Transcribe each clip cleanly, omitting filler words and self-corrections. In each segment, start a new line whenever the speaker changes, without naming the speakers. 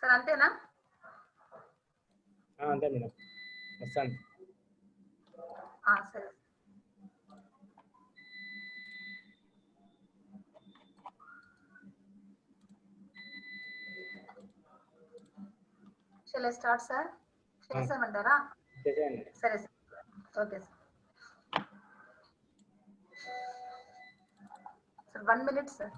Sir అంతేనా?
అంతే madam వస్తాను.
సరే. Shall I start, sir? చేసేయమంటారా?
చేసేయండి.
సరే sir. Okay sir. Sir 1 minute sir.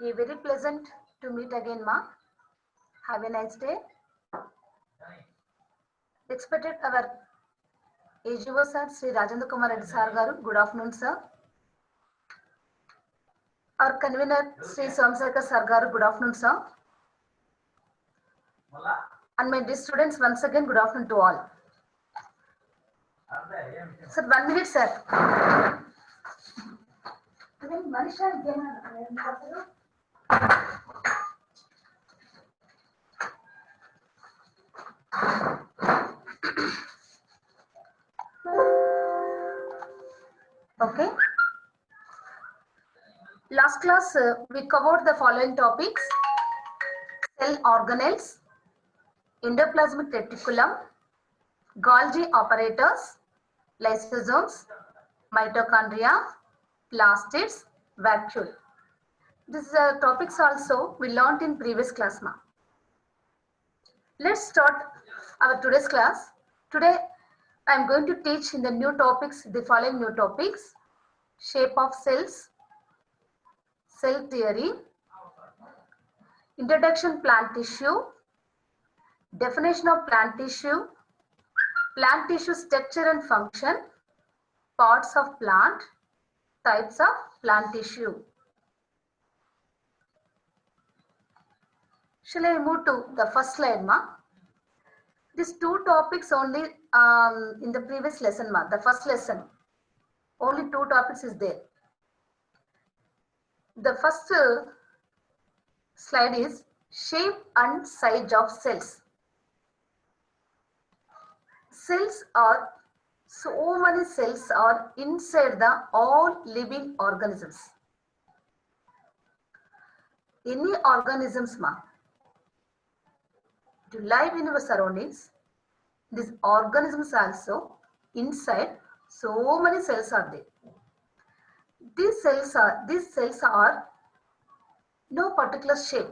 A very pleasant to meet again, ma. Have a nice day. Expected our AGO sir, Sri Rajendra Kumar Reddy sir garu. Good afternoon, sir. Our convener Sri Somsarkar sir garu. Good afternoon, sir. And my dear students, once again, good afternoon to all. Sir, 1 minute, sir. Okay. Last class, we covered the following topics: cell organelles, endoplasmic reticulum, Golgi operators, lysosomes, mitochondria, plastids, vacuole. These topics also we learnt in previous class, ma. Let's start our today's class. Today, I am going to teach in the new topics, the following new topics: shape of cells, cell theory, introduction plant tissue, definition of plant tissue structure and function, parts of plant, types of plant tissue. Shall I move to the first slide, ma? These two topics only in the previous lesson, ma. The first lesson, only two topics is there. The first slide is shape and size of cells. Cells are, so many cells are inside the all living organisms. Any organisms, ma, to live in our surroundings, these organisms also inside, so many cells are there. These cells are no particular shape,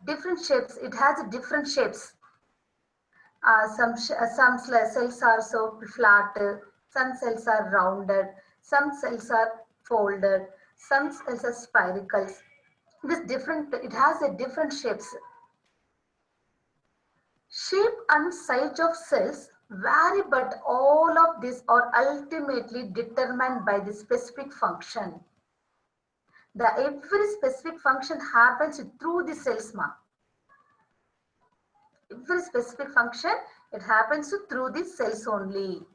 different shapes. It has different shapes. Some cells are so flat, some cells are rounded, some cells are folded, some cells are spiracles. It has a different shapes. Shape and size of cells vary, but all of these are ultimately determined by the specific function. Every specific function happens through the cells, ma. Every specific function, it happens through the cells only.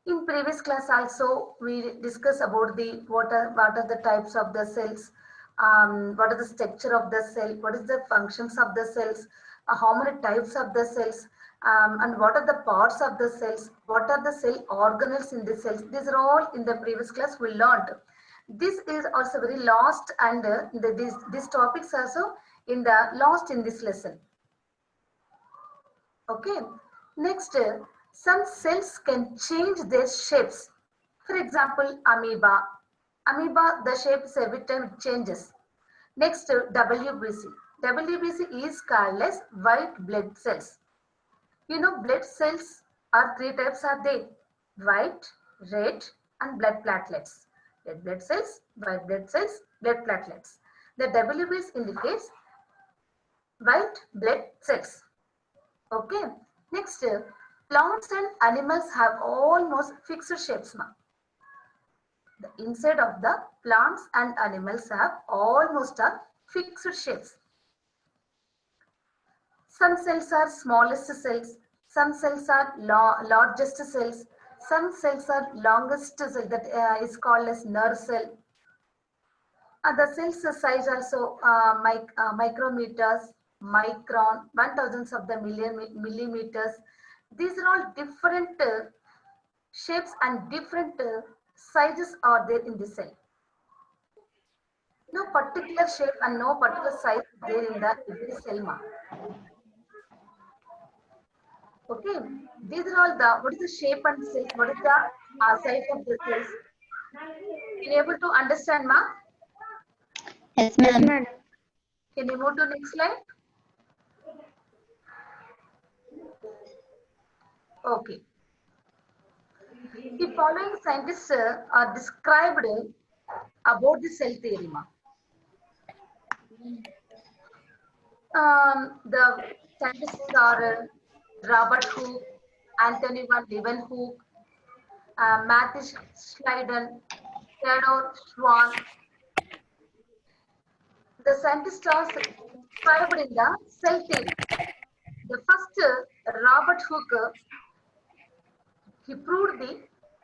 In previous class also, we discussed about what are the types of the cells, what are the structure of the cell, what is the functions of the cells, how many types of the cells, and what are the parts of the cells, what are the cell organelles in the cells. These are all in the previous class we learned. This is also very lost, and these topics also in the lost in this lesson. Okay. Next, some cells can change their shapes. For example, amoeba. Amoeba, the shape every time it changes. Next, WBC. WBC is called as white blood cells. You know, blood cells are three types are there: white, red, and blood platelets. Red blood cells, white blood cells, blood platelets. The WBC indicates white blood cells. Okay. Next, plants and animals have almost fixed shapes, ma. The inside of the plants and animals have almost a fixed shapes. Some cells are smallest cells, some cells are largest cells, some cells are longest cell, that is called as nerve cell. The cells size also micrometers, micron, 1,000th of the millimeters. These are all different shapes and different sizes are there in the cell. No particular shape and no particular size there in the every cell. Okay, these are all the what is the shape and cells, what is the size of the cells. Can you able to understand, ma?
Yes, ma'am.
Can you move to next slide? Okay. The following scientists are described about the cell theory, ma. The scientists are Robert Hooke, Anthony van Leeuwenhoek, Matthew Schleiden, Theodore Schwann. The scientists are described in the cell theory. The first, Robert Hooke, he proved the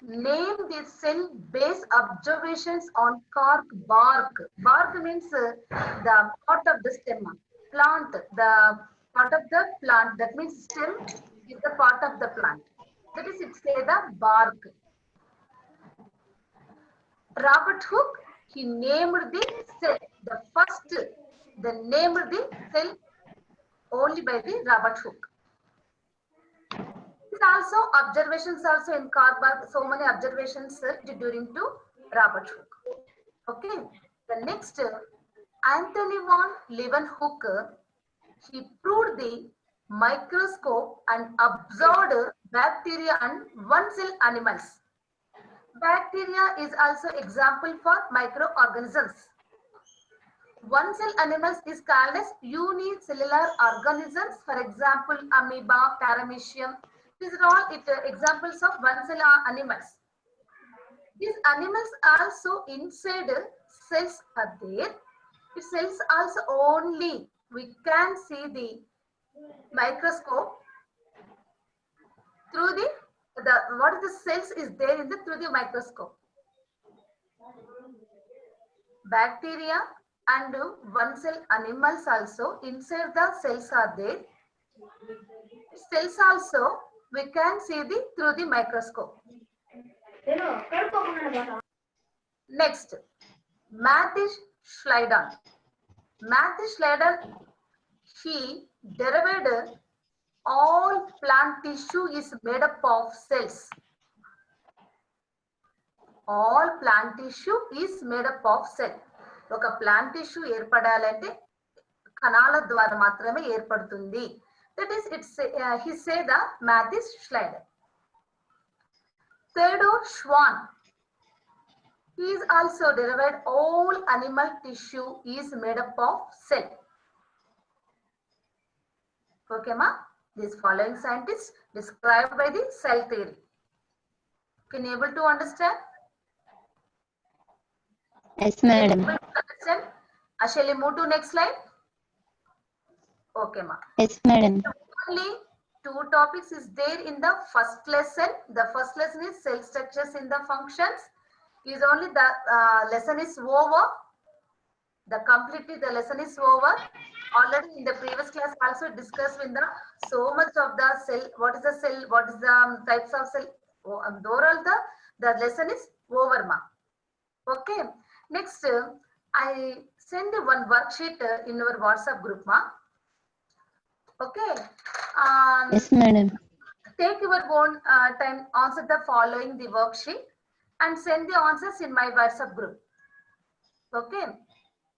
name the cell based observations on cork bark. Bark means the part of the stem, plant, the part of the plant. That means stem is the part of the plant. That is, it say the bark. Robert Hooke, he named the cell. The first, they named the cell only by the Robert Hooke. Also observations also in Carbark, so many observations during to Robert Hooke. Okay, the next, Anthony van Leeuwenhoek, he proved the microscope and observed bacteria and one-cell animals. Bacteria is also example for microorganisms. One-cell animals is called as unicellular organisms. For example, amoeba, paramecium. These are all examples of one-cell animals. These animals also inside cells are there. The cells also only we can see the microscope through the what is the cells is there in the through the microscope. Bacteria and one-cell animals also inside the cells are there. Cells also we can see the through the microscope. Next, Matthew Schleiden. Matthew Schleiden, he derived all plant tissue is made up of cells. All plant tissue is made up of cell. ఒక plant tissue ఏర్పడాలంటే కణాల ద్వారా మాత్రమే ఏర్పడుతుంది. That is, he say the Matthew Schleiden. Theodore Schwann, he is also derived all animal tissue is made up of cell. Okay, ma? These following scientists described by the cell theory. Can you able to understand?
Yes, madam.
Understand? Shall we move to next slide? Okay, ma.
Yes, madam.
Only two topics is there in the first lesson. The first lesson is cell structures in the functions. Is only the lesson is over. The completely the lesson is over. Already in the previous class also discussed in the so much of the cell. What is the cell? What is the types of cell? Overall the lesson is over, ma. Okay. Next, I send one worksheet in your WhatsApp group, ma. Okay.
Yes, madam.
Take your own time, answer the following the worksheet and send the answers in my WhatsApp group. Okay.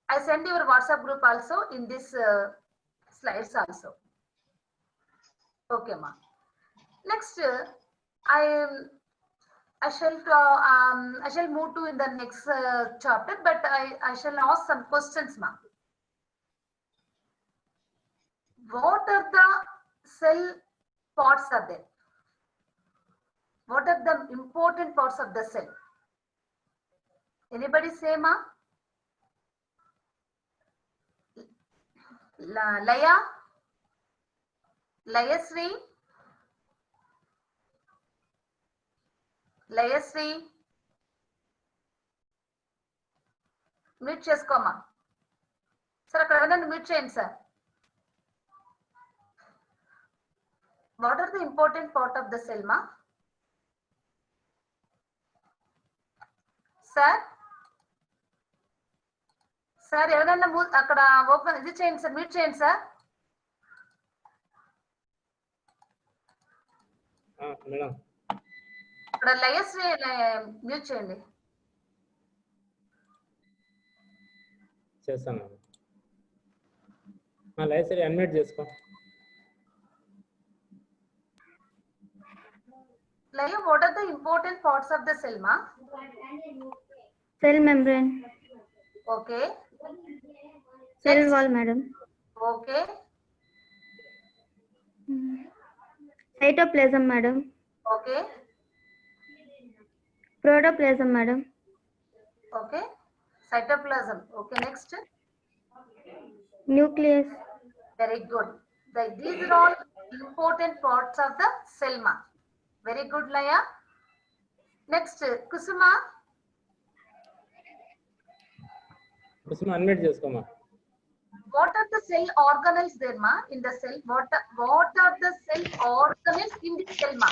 I send your WhatsApp group also in this slides also. Okay, ma. Next, I shall move to in the next chapter, but I shall ask some questions, ma. What are the cell parts are there? What are the important parts of the cell? Anybody say, ma? Laya? Layasri? Layasri? Mute చేసుకోమా sir అక్కడ నన్ను mute చేయండి sir What are the important part of the cell, ma? Sir? Sir, ఎవరైనా అక్కడ open ఇది చేయండి sir, mute చేయండి sir.
Madam
ఇక్కడ లయస్ మ్యూట్ చేయండి.
చేస్తాను. లైసరీ అన్మ్యూట్ చేసుకో.
Laya, what are the important parts of the cell, ma?
Cell membrane.
Okay.
Cell
Next.
wall, madam.
Okay.
Cytoplasm, madam.
Okay.
Protoplasm, madam.
Okay. Cytoplasm. Okay. Next.
Nucleus.
Very good. These are all important parts of the cell, ma. Very good, Laya. Next, Kusuma.
Kusuma unmute చేసుకోమా.
What are the cell organelles there, ma? In the cell, what are the cell organelles in the cell, ma?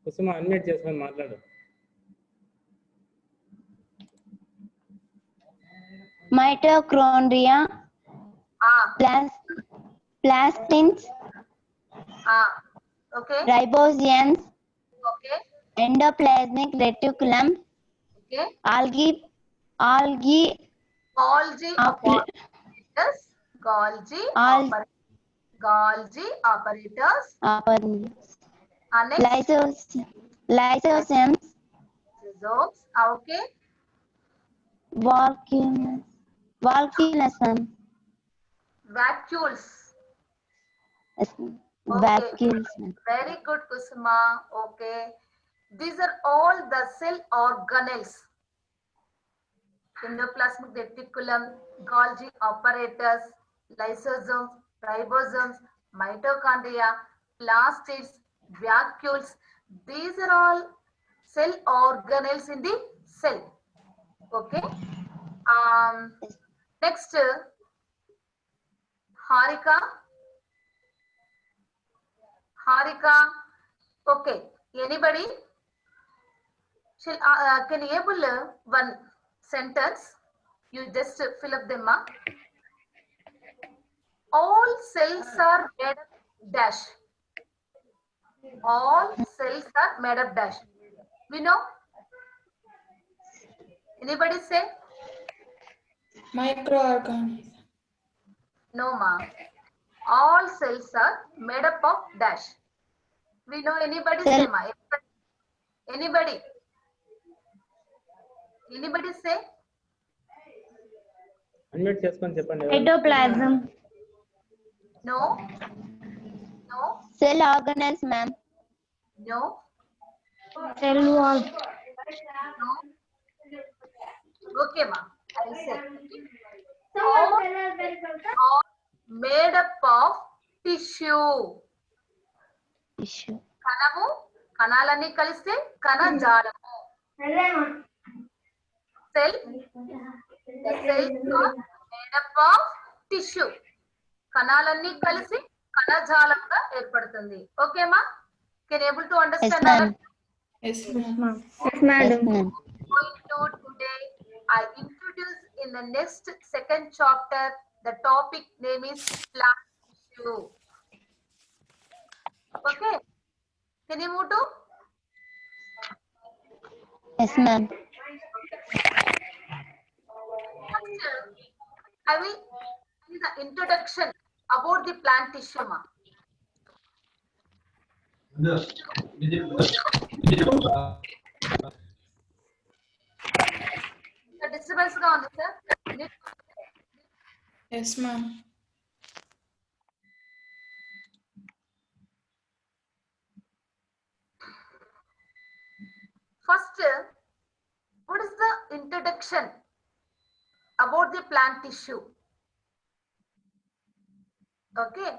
Kusuma unmute చేసుకొని మాట్లాడు.
Mitochondria, plastins,
Okay.
ribosomes,
Okay.
endoplasmic reticulum,
Okay.
Golgi
Golgi
Oper-
operators. Golgi
All-
operators. Next,
lysosomes,
rhizomes. Okay.
vacuoles,
Vacuoles.
vacuoles.
Very good, Kusuma. Okay. These are all the cell organelles. Endoplasmic reticulum, Golgi operators, lysosomes, ribosomes, mitochondria, plastids, vacuoles. These are all cell organelles in the cell. Okay. Next, Harika. Okay. Anybody? Can you able one sentence? You just fill up them up. All cells are made of dash. All cells are made of dash. We know? Anybody say?
Microorganisms.
No, ma. All cells are made up of dash. We know anybody say, ma? Anybody? Anybody say?
Unmute చేసుకొని చెప్పండి.
Cytoplasm.
No. No.
Cell organelles, ma'am.
No.
Cell wall.
No. Okay, ma. I will say. All made up of tissue.
Tissue.
కణము, కణాలన్నీ కలిస్తే కణజాలము. Cell. The cells are made up of tissue. కణాలన్నీ కలిసి కణజాలంగా ఏర్పడుతుంది. Okay మా? Can you able to
Yes,
understand?
ma'am.
Yes, ma'am.
Yes, madam.
Yes, ma'am.
Going to today, I introduce in the next second chapter. The topic name is plant tissue. Okay. Can you move to?
Yes, ma'am.
I will give the introduction about the plant tissue, ma. The disturbance ga undi, sir.
Yes, ma'am.
First, what is the introduction about the plant tissue? Okay.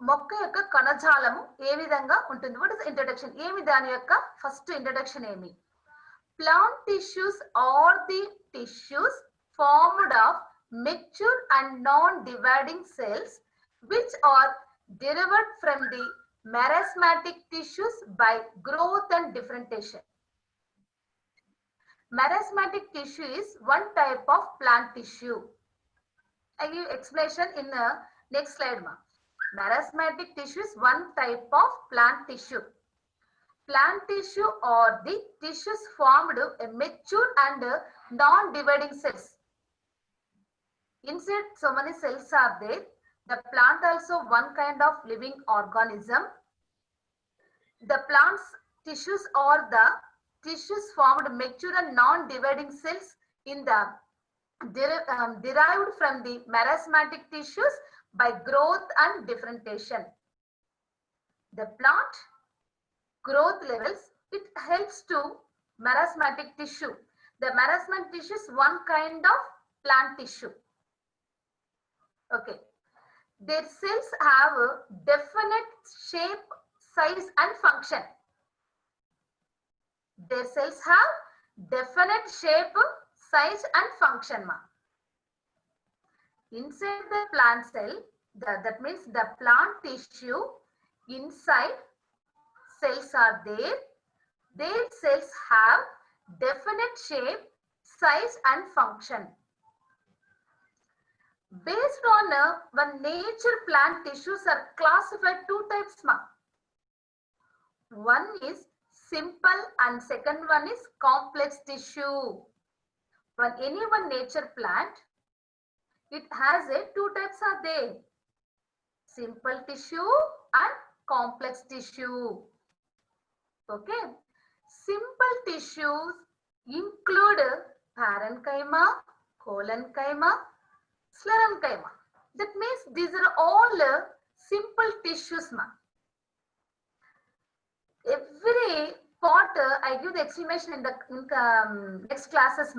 మొక్క యొక్క కణజాలము ఏ విధంగా ఉంటుంది? What is introduction? ఏమి దాని యొక్క first introduction ఏమి? Plant tissues are the tissues formed of mature and non-dividing cells which are derived from the meristematic tissues by growth and differentiation. Meristematic tissue is one type of plant tissue. I give explanation in the next slide. Meristematic tissue is one type of plant tissue. Plant tissue are the tissues formed mature and non-dividing cells. Inside so many cells are there. The plant also one kind of living organism. The plant's tissues are the tissues formed mature and non-dividing cells in the derived from the meristematic tissues by growth and differentiation. The plant growth levels, it helps to meristematic tissue. The meristematic tissue is one kind of plant tissue. Okay. Their cells have a definite shape, size and function. Their cells have definite shape, size and function. Inside the plant cell, that means the plant tissue, inside cells are there. Their cells have definite shape, size and function. Based on when nature plant tissues are classified two types. One is simple and second one is complex tissue. When any one nature plant, it has two types are there. Simple tissue and complex tissue. Okay. Simple tissues include parenchyma, collenchyma, sclerenchyma. That means these are all simple tissues. Every part I give the explanation in the next classes.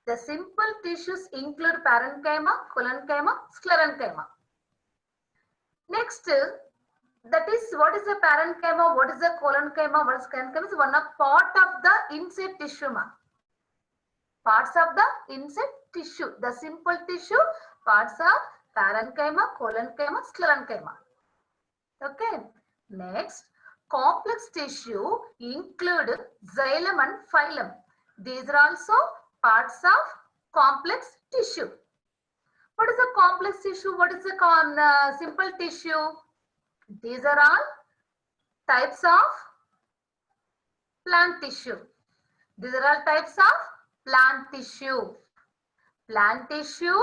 The simple tissues include parenchyma, collenchyma, sclerenchyma. Next, that is what is the parenchyma, what is the collenchyma, what is sclerenchyma is one of part of the inside tissue. Parts of the inside tissue, the simple tissue, parts of parenchyma, collenchyma, sclerenchyma. Okay. Next, complex tissue include xylem and phylum. These are also parts of complex tissue. What is the complex tissue? What is the simple tissue? These are all types of plant tissue. These are all types of plant tissue. Plant tissue,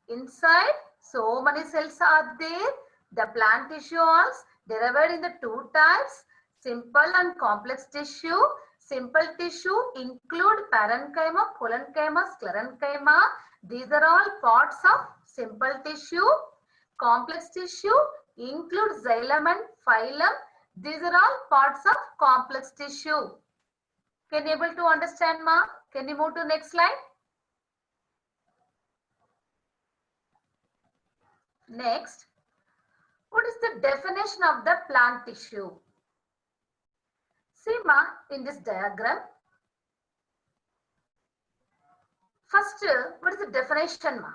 inside so many cells are there. The plant tissue is derived in the two types, simple and complex tissue. Simple tissue include parenchyma, collenchyma, sclerenchyma. These are all parts of simple tissue. Complex tissue include xylem and phylum. These are all parts of complex tissue. Can you able to understand, ma? Can you move to next slide? Next, what is the definition of the plant tissue? See, ma, in this diagram, first, what is the definition, ma?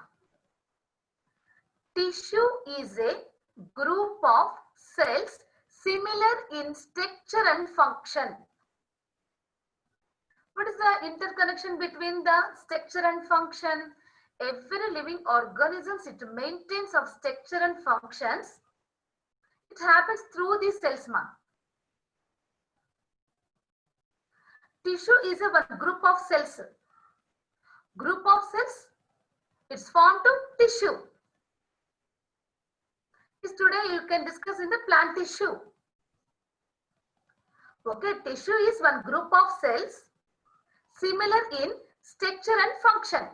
Tissue is a group of cells similar in structure and function. What is the interconnection between the structure and function? Every living organisms, it maintains of structure and functions. It happens through these cells, ma. Tissue is a one group of cells. Group of cells, it's formed to tissue. This today you can discuss in the plant tissue. Okay, tissue is one group of cells similar in structure and function.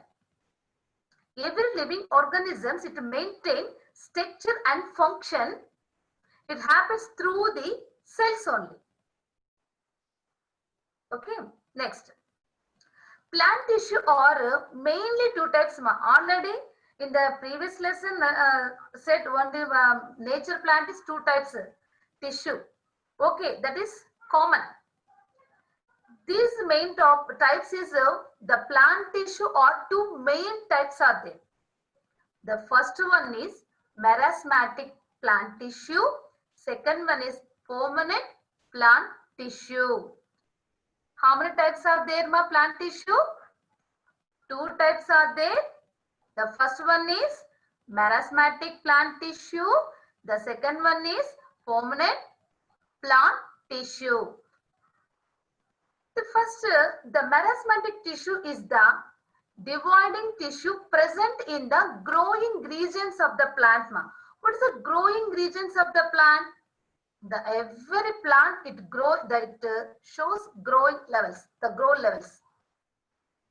Every living organisms, it maintain structure and function. It happens through the cells only. Okay, next. Plant tissue are mainly two types. Already in the previous lesson said only nature plant is two types tissue. Okay, that is common. These main types is the plant tissue or two main types are there. The first one is merasmatic plant tissue. Second one is permanent plant tissue. How many types are there, ma, plant tissue? Two types are there. The first one is merasmatic plant tissue. The second one is permanent plant tissue. The first, the merasmatic tissue is the dividing tissue present in the growing regions of the plant. What is the growing regions of the plant? The every plant it grows, that shows growing levels, the growth levels.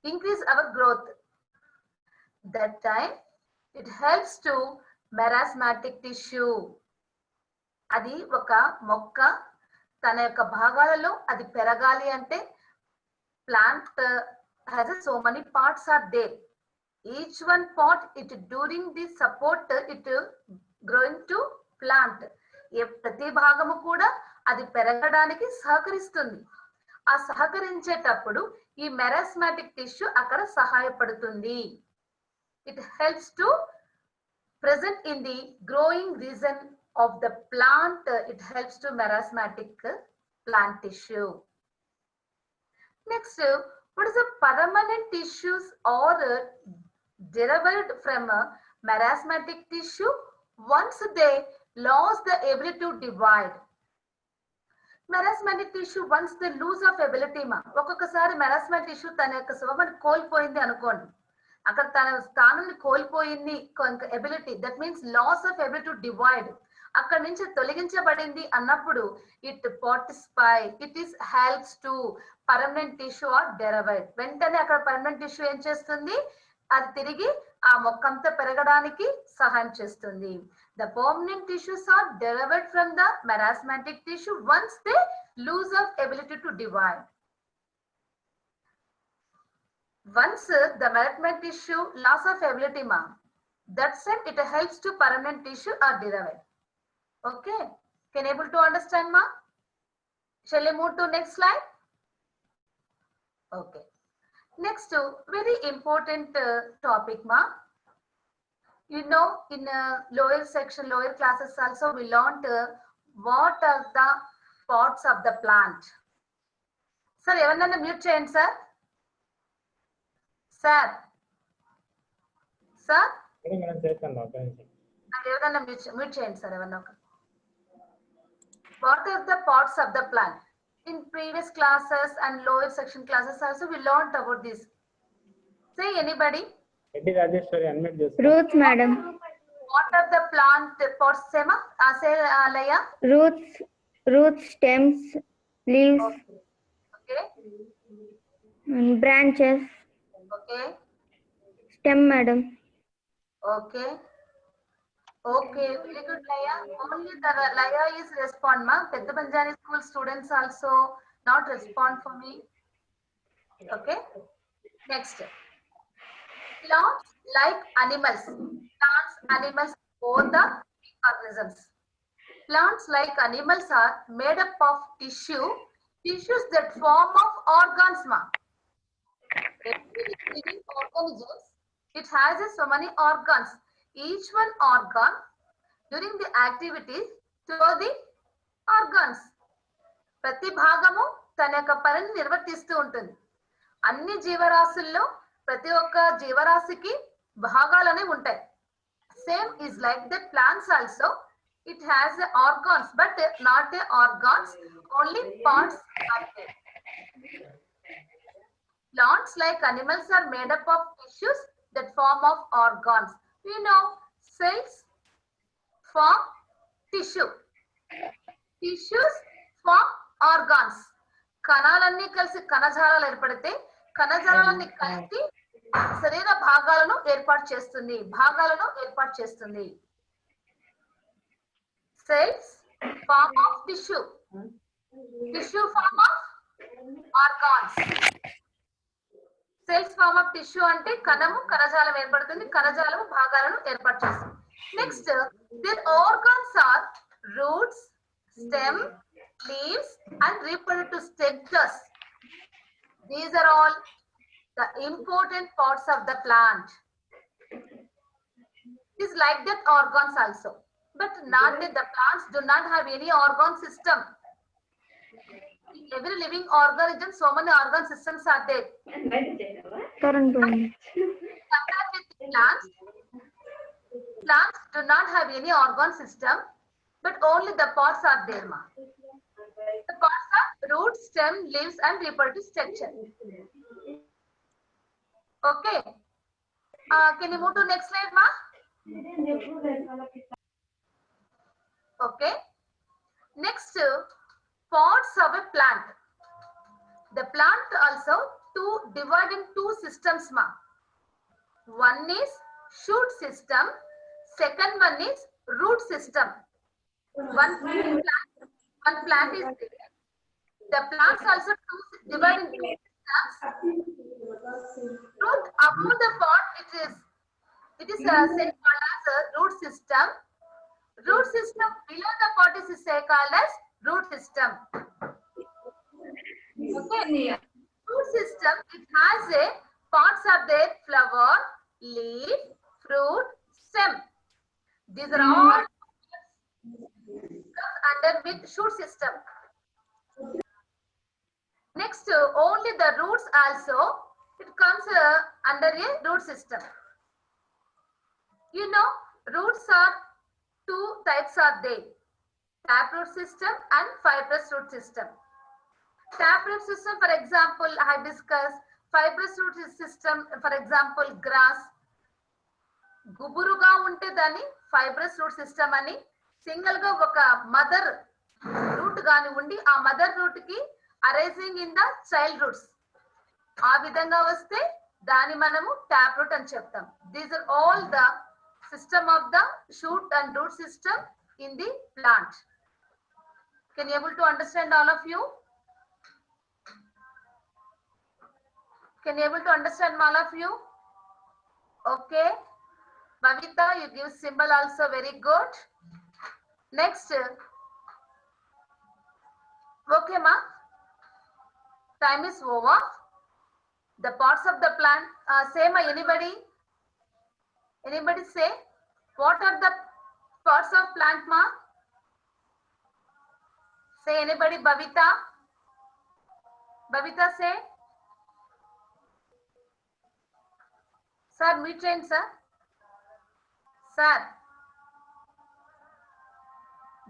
Increase our growth. That time it helps to merasmatic tissue. అది ఒక మొక్క తన యొక్క భాగాలలో అది పెరగాలి అంటే plant has so many parts are there. Each one part it during the support it growing to plant. ప్రతి భాగము కూడా అది పెరగడానికి సహకరిస్తుంది. ఆ సహకరించేటప్పుడు ఈ మెరాస్మాటిక్ టిష్యూ అక్కడ సహాయపడుతుంది. It helps to present in the growing region of the plant. It helps to merasmatic plant tissue. Next, what is the permanent tissues or derived from merasmatic tissue once they lost the ability to divide. Merasmatic tissue once they lose of ability ma ఒక్కొక్కసారి merasmatic tissue తన యొక్క స్వభావాన్ని కోల్పోయింది అనుకోండి. అక్కడ తన స్థానాన్ని కోల్పోయింది ability, that means loss of ability to divide. అక్కడ నుంచి తొలగించబడింది అన్నప్పుడు it participate it is helps to permanent tissue are derived. వెంటనే అక్కడ పర్మనెంట్ టిష్యూ ఏం చేస్తుంది, అది తిరిగి ఆ మొక్కంతా పెరగడానికి సహాయం చేస్తుంది. The permanent tissues are derived from the merasmatic tissue once they lose of ability to divide. Once the merasmatic tissue loss of ability ma, that's it, it helps to permanent tissue are derived. Okay, can able to understand ma? Shall we move to next slide? Okay, next very important topic ma. You know, in lower section, lower classes also we learned what are the parts of the plant. Sir, evanna mute cheyandi sir. Sir. Sir.
Madam చేస్తాను ఒక నిమిషం.
evanna mute cheyandi sir evanna. What are the parts of the plant? In previous classes and lower section classes also we learned about this. Say anybody.
Reddy Rajeshwari unmute చేసుకో.
Roots, madam.
What are the plant parts, Sema? Say, Laya.
Roots, stems, leaves,
Okay.
and branches.
Okay.
Stem, madam.
Okay. Okay. Very good, Laya. Only the Laya is respond, ma. Pedda Banjani school students also not respond for me. Okay. Next. Plants like animals. Plants, animals, both the organisms. Plants like animals are made up of tissues that form of organs. Ma. Every living organism, it has so many organs. Each one organ during the activities to the organs. ప్రతి భాగము తన యొక్క పనిని నిర్వర్తిస్తూ ఉంటుంది. అన్ని జీవరాశుల్లో ప్రతి ఒక్క జీవరాశికి భాగాలు అనేవి ఉంటాయి. Same is like the plants also, it has organs but not organs, only parts are there. Plants like animals are made up of tissues that form of organs. You know, cells form tissue, tissues form organs. కణాలన్నీ కలిసి కణజాలాలు ఏర్పడితే కణజాలాలన్నీ కలిసి శరీర భాగాలను ఏర్పాటు చేస్తుంది. Cells form of tissue form of organs. Cells form of tissue అంటే కణము కణజాలం ఏర్పడుతుంది, కణజాలము భాగాలను ఏర్పాటు చేస్తుంది. Next, their organs are roots, stem, leaves and reproductive structures. These are all the important parts of the plant. It is like that organs also, but not that the plants do not have any organ system. In every living organism, so many organ systems are there.
Current burn.
Compared with plants, plants do not have any organ system, but only the parts are there, ma. The parts are root, stem, leaves, and reproductive structure. Okay. Can you move to next slide, ma? Okay. Next, parts of a plant. The plant also divide in two systems, ma. One is shoot system. Second one is root system. One plant is there. The plants also divide into two systems. Root above the pot, it is say called as a root system. Root system below the pot is say called as root system. Okay. Root system, it has a parts of their flower, leaf, fruit, stem. These are all under with shoot system. Next, only the roots also, it comes under a root system. You know, roots are two types are there. Taproot system and fibrous root system. Taproot system, for example, hibiscus. Fibrous root system, for example, grass. గుబురుగా ఉంటే దాన్ని fibrous root system అని, single గా ఒక mother root గాని ఉండి ఆ mother root కి arising in the child roots ఆ విధంగా వస్తే దాన్ని మనము ట్యాప్ రూట్ అని చెప్తాం. These are all the system of the shoot and root system in the plant. Can you able to understand all of you? Can you able to understand all of you? Okay. Bhavita, you give symbol also very good. Next. Okay, ma. Time is over. The parts of the plant. Say, ma, anybody? Anybody say? What are the parts of plant, ma? Say anybody, Bhavita? Bhavita, say. Sir, meet train, sir. Sir.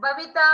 Bhavita.